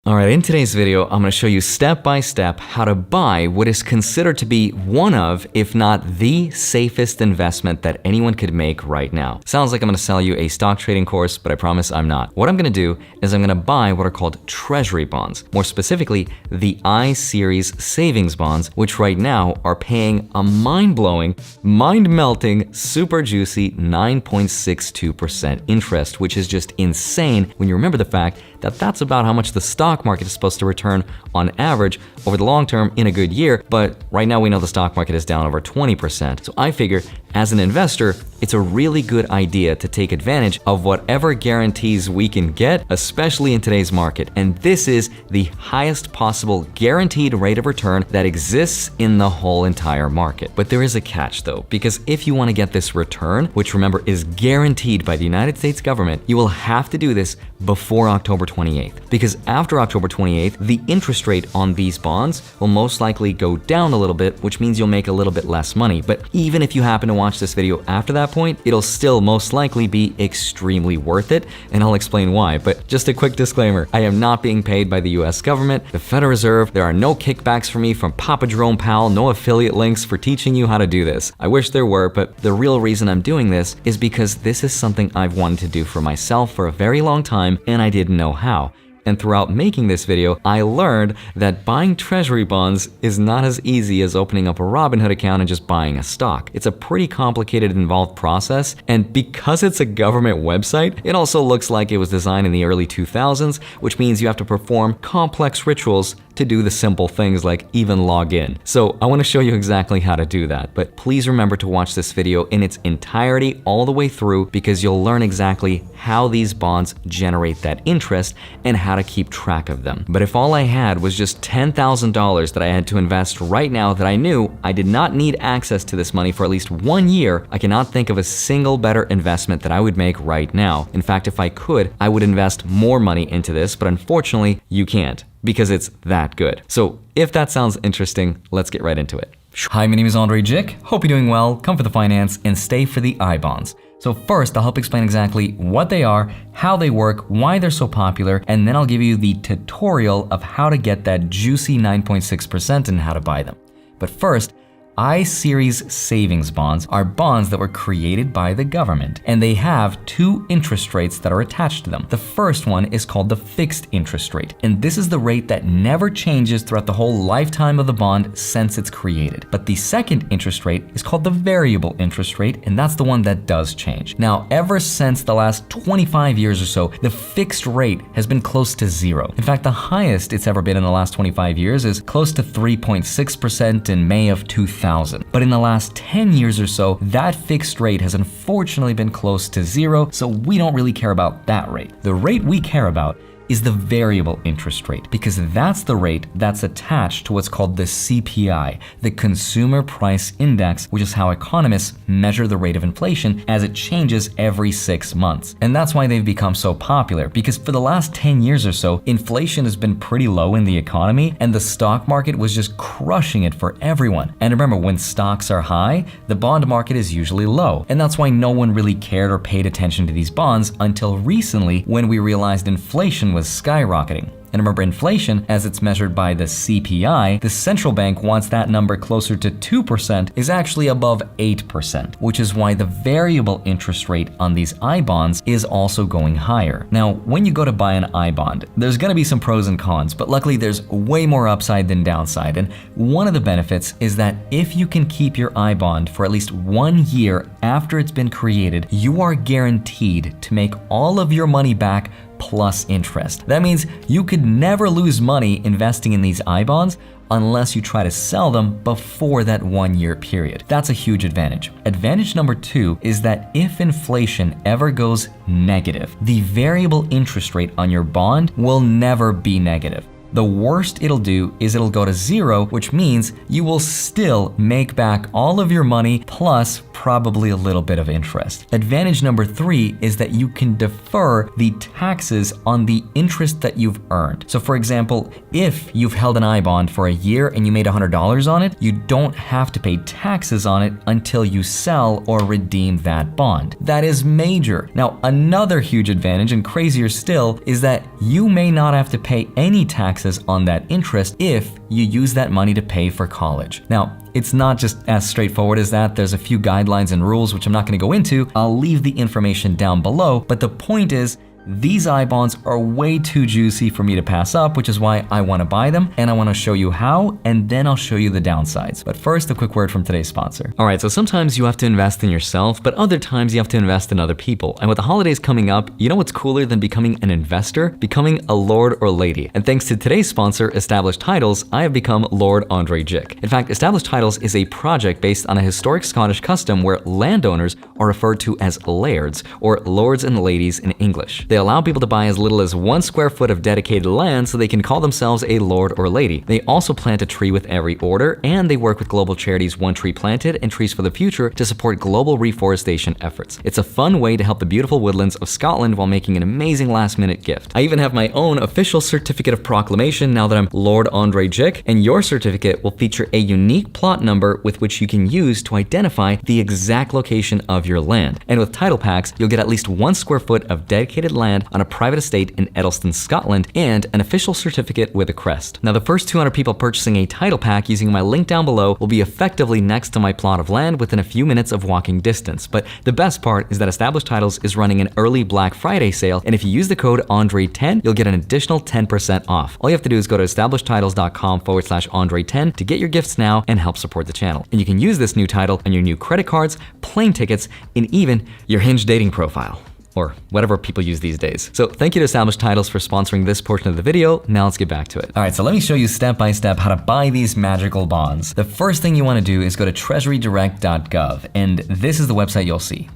Alright, in today's video, I'm going to show you step by step how to buy what is considered to be one of, if not the safest investment that anyone could make right now. Sounds like I'm going to sell you a stock trading course, but I promise I'm not. What I'm going to do is I'm going to buy what are called treasury bonds, more specifically the I-Series savings bonds, which right now are paying a mind-blowing, mind-melting, super juicy 9.62% interest, which is just insane when you remember the fact that that's about how much the stock market is supposed to return on average over the long term in a good year, but right now we know the stock market is down over 20%. So I figure as an investor, it's a really good idea to take advantage of whatever guarantees we can get, especially in today's market. And this is the highest possible guaranteed rate of return that exists in the whole entire market. But there is a catch though, because if you want to get this return, which remember is guaranteed by the United States government, you will have to do this before October 28th. Because after October 28th, the interest rate on these bonds will most likely go down a little bit, which means you'll make a little bit less money. But even if you happen to watch this video after that point, it'll still most likely be extremely worth it, and I'll explain why. But just a quick disclaimer, I am not being paid by the US government, the Federal Reserve. There are no kickbacks for me from Papa Jerome Powell, no affiliate links for teaching you how to do this. I wish there were, but the real reason I'm doing this is because this is something I've wanted to do for myself for a very long time, and I didn't know how. And throughout making this video, I learned that buying treasury bonds is not as easy as opening up a Robinhood account and just buying a stock. It's a pretty complicated and involved process, and because it's a government website, it also looks like it was designed in the early 2000s, which means you have to perform complex rituals to do the simple things like even log in. So I want to show you exactly how to do that, but please remember to watch this video in its entirety all the way through, because you'll learn exactly how these bonds generate that interest and how to keep track of them. But if all I had was just $10,000 that I had to invest right now that I knew I did not need access to this money for at least 1 year, I cannot think of a single better investment that I would make right now. In fact, if I could, I would invest more money into this, but unfortunately, you can't, because it's that good. So if that sounds interesting, let's get right into it. Hi, my name is Andrei Jikh. Hope you're doing well, come for the finance, and stay for the I-bonds. So first, I'll help explain exactly what they are, how they work, why they're so popular, and then I'll give you the tutorial of how to get that juicy 9.6% and how to buy them. But first, I-Series savings bonds are bonds that were created by the government, and they have two interest rates that are attached to them. The first one is called the fixed interest rate, and this is the rate that never changes throughout the whole lifetime of the bond since it's created. But the second interest rate is called the variable interest rate, and that's the one that does change. Now, ever since the last 25 years or so, the fixed rate has been close to zero. In fact, the highest it's ever been in the last 25 years is close to 3.6% in May of 2000. But in the last 10 years or so, that fixed rate has unfortunately been close to zero, so we don't really care about that rate. The rate we care about is the variable interest rate, because that's the rate that's attached to what's called the CPI, the Consumer Price Index, which is how economists measure the rate of inflation as it changes every 6 months. And that's why they've become so popular, because for the last 10 years or so, inflation has been pretty low in the economy, and the stock market was just crushing it for everyone. And remember, when stocks are high, the bond market is usually low. And that's why no one really cared or paid attention to these bonds until recently, when we realized inflation was skyrocketing. And remember, inflation, as it's measured by the CPI, the central bank wants that number closer to 2%, is actually above 8%, which is why the variable interest rate on these I-bonds is also going higher. Now, when you go to buy an I-bond, there's gonna be some pros and cons, but luckily there's way more upside than downside. And one of the benefits is that if you can keep your I-bond for at least 1 year after it's been created, you are guaranteed to make all of your money back plus interest. That means you could never lose money investing in these I-bonds unless you try to sell them before that 1 year period. That's a huge advantage. Advantage number 2 is that if inflation ever goes negative, the variable interest rate on your bond will never be negative. The worst it'll do is it'll go to 0, which means you will still make back all of your money plus probably a little bit of interest. Advantage number 3 is that you can defer the taxes on the interest that you've earned. So for example, if you've held an I bond for a year and you made $100 on it, you don't have to pay taxes on it until you sell or redeem that bond. That is major. Now, another huge advantage, and crazier still, is that you may not have to pay any taxes on that interest if you use that money to pay for college. Now, it's not just as straightforward as that. There's a few guidelines and rules which I'm not going to go into. I'll leave the information down below, but the point is, these I bonds are way too juicy for me to pass up, which is why I want to buy them, and I want to show you how, and then I'll show you the downsides. But first, a quick word from today's sponsor. All right, so sometimes you have to invest in yourself, but other times you have to invest in other people. And with the holidays coming up, you know what's cooler than becoming an investor? Becoming a lord or lady. And thanks to today's sponsor, Established Titles, I have become Lord Andrei Jikh. In fact, Established Titles is a project based on a historic Scottish custom where landowners are referred to as lairds, or lords and ladies in English. They allow people to buy as little as 1 square foot of dedicated land so they can call themselves a lord or lady. They also plant a tree with every order, and they work with global charities One Tree Planted and Trees for the Future to support global reforestation efforts. It's a fun way to help the beautiful woodlands of Scotland while making an amazing last-minute gift. I even have my own official certificate of proclamation now that I'm Lord Andrei Jikh, and your certificate will feature a unique plot number with which you can use to identify the exact location of your land. And with title packs, you'll get at least 1 square foot of dedicated land on a private estate in Edelston, Scotland, and an official certificate with a crest. Now, the first 200 people purchasing a title pack using my link down below will be effectively next to my plot of land within a few minutes of walking distance. But the best part is that Established Titles is running an early Black Friday sale, and if you use the code Andre10, you'll get an additional 10% off. All you have to do is go to establishedtitles.com/Andre10 to get your gifts now and help support the channel. And you can use this new title on your new credit cards, plane tickets, and even your Hinge dating profile, or whatever people use these days. So thank you to Established Titles for sponsoring this portion of the video. Now let's get back to it. All right, so let me show you step by step how to buy these magical bonds. The first thing you want to do is go to treasurydirect.gov, and this is the website you'll see.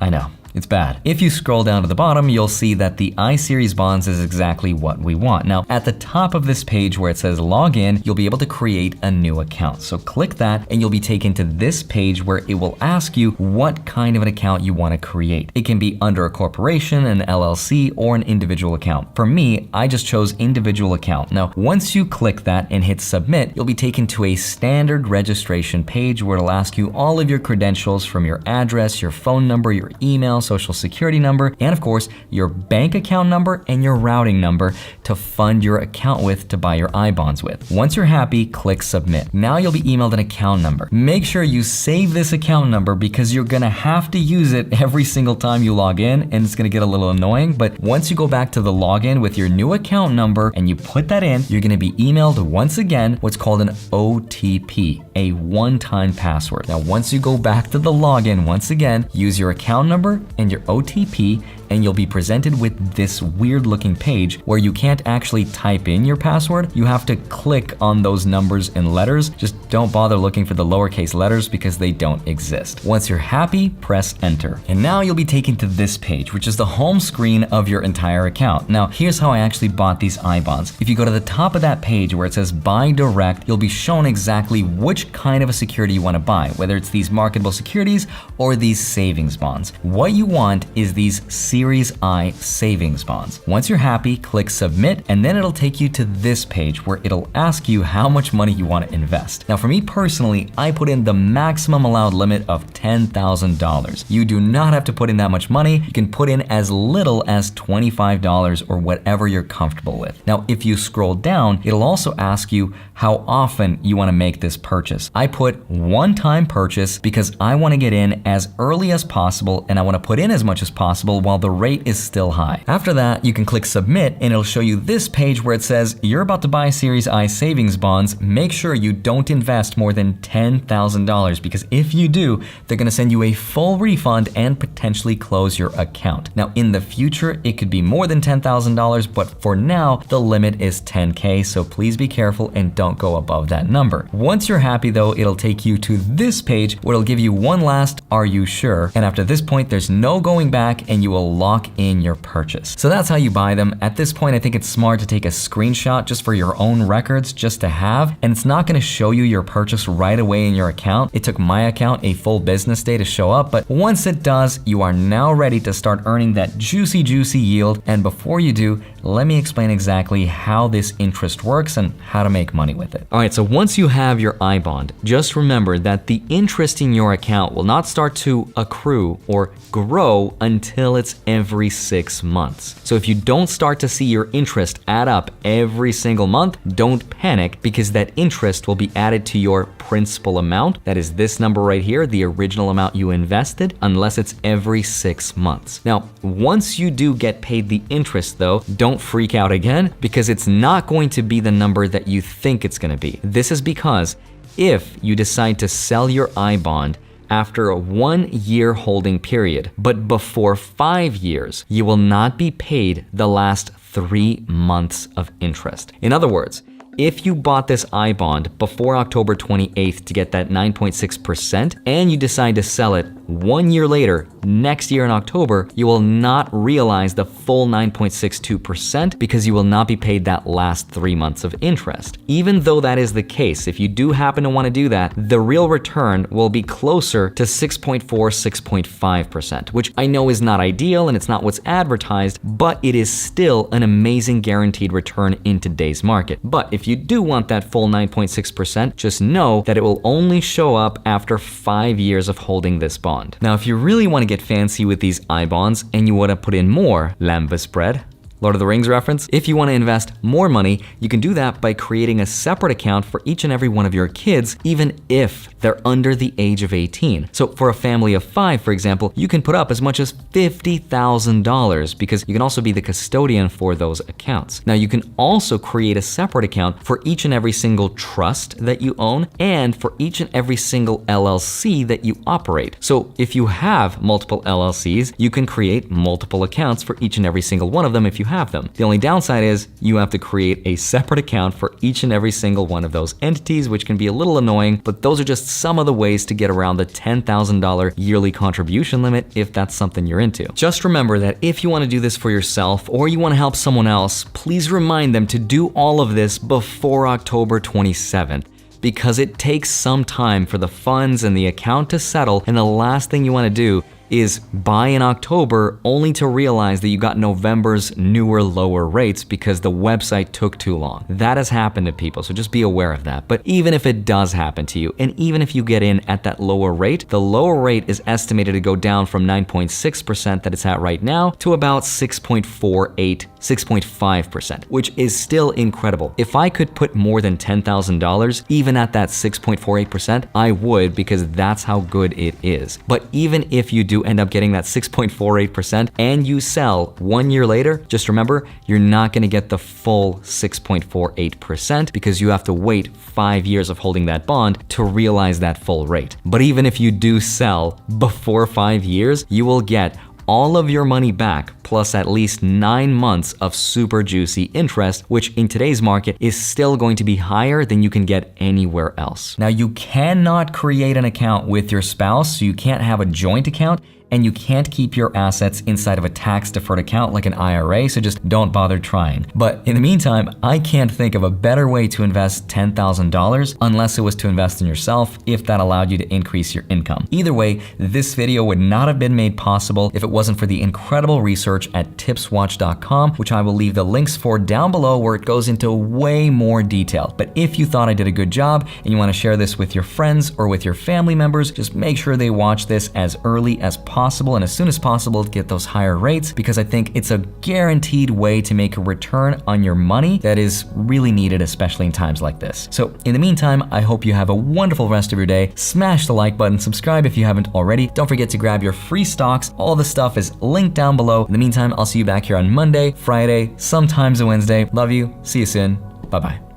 I know, it's bad. If you scroll down to the bottom, you'll see that the I-Series bonds is exactly what we want. Now, at the top of this page where it says log in, you'll be able to create a new account. So click that and you'll be taken to this page where it will ask you what kind of an account you want to create. It can be under a corporation, an LLC, or an individual account. For me, I just chose individual account. Now, once you click that and hit submit, you'll be taken to a standard registration page where it'll ask you all of your credentials from your address, your phone number, your email, social security number, and of course, your bank account number and your routing number to fund your account with to buy your I-bonds with. Once you're happy, click submit. Now you'll be emailed an account number. Make sure you save this account number because you're gonna have to use it every single time you log in, and it's gonna get a little annoying, but once you go back to the login with your new account number and you put that in, you're gonna be emailed once again what's called an OTP, a one-time password. Now, once you go back to the login once again, use your account number and your OTP, and you'll be presented with this weird looking page where you can't actually type in your password. You have to click on those numbers and letters. Just don't bother looking for the lowercase letters because they don't exist. Once you're happy, press enter. And now you'll be taken to this page, which is the home screen of your entire account. Now, here's how I actually bought these I-bonds. If you go to the top of that page where it says buy direct, you'll be shown exactly which kind of a security you want to buy, whether it's these marketable securities or these savings bonds. What you want is these Series I savings bonds. Once you're happy, click submit, and then it'll take you to this page where it'll ask you how much money you want to invest. Now, for me personally, I put in the maximum allowed limit of $10,000. You do not have to put in that much money. You can put in as little as $25 or whatever you're comfortable with. Now, if you scroll down, it'll also ask you how often you want to make this purchase. I put one-time purchase because I want to get in as early as possible and I want to put in as much as possible while the rate is still high. After that, you can click submit and it'll show you this page where it says you're about to buy Series I savings bonds. Make sure you don't invest more than $10,000 because if you do, they're going to send you a full refund and potentially close your account. Now, in the future, it could be more than $10,000, but for now, the limit is $10K, so please be careful and don't go above that number. Once you're happy though, it'll take you to this page where it'll give you one last "Are you sure?" And after this point, there's no going back and you will lock in your purchase. So that's how you buy them. At this point, I think it's smart to take a screenshot just for your own records, just to have, and it's not gonna show you your purchase right away in your account. It took my account a full business day to show up, but once it does, you are now ready to start earning that juicy yield. And before you do, let me explain exactly how this interest works and how to make money with it. All right, so once you have your iBond, just remember that the interest in your account will not start to accrue or grow until it's every 6 months. So if you don't start to see your interest add up every single month, don't panic, because that interest will be added to your principal amount. That is this number right here, the original amount you invested, unless it's every 6 months. Now, once you do get paid the interest though, don't freak out again, because it's not going to be the number that you think it's gonna be. This is because if you decide to sell your iBond after a 1 year holding period, but before 5 years, you will not be paid the last 3 months of interest. In other words, if you bought this iBond before October 28th to get that 9.6% and you decide to sell it 1 year later, next year in October, you will not realize the full 9.62% because you will not be paid that last 3 months of interest. Even though that is the case, if you do happen to want to do that, the real return will be closer to 6.4, 6.5%, which I know is not ideal and it's not what's advertised, but it is still an amazing guaranteed return in today's market. But if you do want that full 9.6%, just know that it will only show up after 5 years of holding this bond. Now, if you really want to get fancy with these iBonds and you want to put in more lamba spread, Lord of the Rings reference, if you want to invest more money, you can do that by creating a separate account for each and every one of your kids, even if they're under the age of 18. So for a family of 5, for example, you can put up as much as $50,000 because you can also be the custodian for those accounts. Now, you can also create a separate account for each and every single trust that you own and for each and every single LLC that you operate. So if you have multiple LLCs, you can create multiple accounts for each and every single one of them if you have them. The only downside is you have to create a separate account for each and every single one of those entities, which can be a little annoying, but those are just some of the ways to get around the $10,000 yearly contribution limit if that's something you're into. Just remember that if you want to do this for yourself or you want to help someone else, please remind them to do all of this before October 27th. Because it takes some time for the funds and the account to settle, and the last thing you want to do is buy in October only to realize that you got November's newer, lower rates because the website took too long. That has happened to people, so just be aware of that. But even if it does happen to you, and even if you get in at that lower rate, the lower rate is estimated to go down from 9.6% that it's at right now to about 6.48, 6.5%, which is still incredible. If I could put more than $10,000, even at that 6.48%, I would, because that's how good it is. But even if you do end up getting that 6.48% and you sell 1 year later, just remember, you're not gonna get the full 6.48% because you have to wait 5 years of holding that bond to realize that full rate. But even if you do sell before 5 years, you will get all of your money back, plus at least 9 months of super juicy interest, which in today's market is still going to be higher than you can get anywhere else. Now, you cannot create an account with your spouse, so you can't have a joint account, and you can't keep your assets inside of a tax-deferred account like an IRA, so just don't bother trying. But in the meantime, I can't think of a better way to invest $10,000 unless it was to invest in yourself, if that allowed you to increase your income. Either way, this video would not have been made possible if it wasn't for the incredible research at tipswatch.com, which I will leave the links for down below, where it goes into way more detail. But if you thought I did a good job and you want to share this with your friends or with your family members, just make sure they watch this as early as possible and as soon as possible to get those higher rates, because I think it's a guaranteed way to make a return on your money that is really needed, especially in times like this. So in the meantime, I hope you have a wonderful rest of your day. Smash the like button, subscribe if you haven't already. Don't forget to grab your free stocks. All the stuff is linked down below. In the meantime, I'll see you back here on Monday, Friday, sometimes a Wednesday. Love you. See you soon. Bye-bye.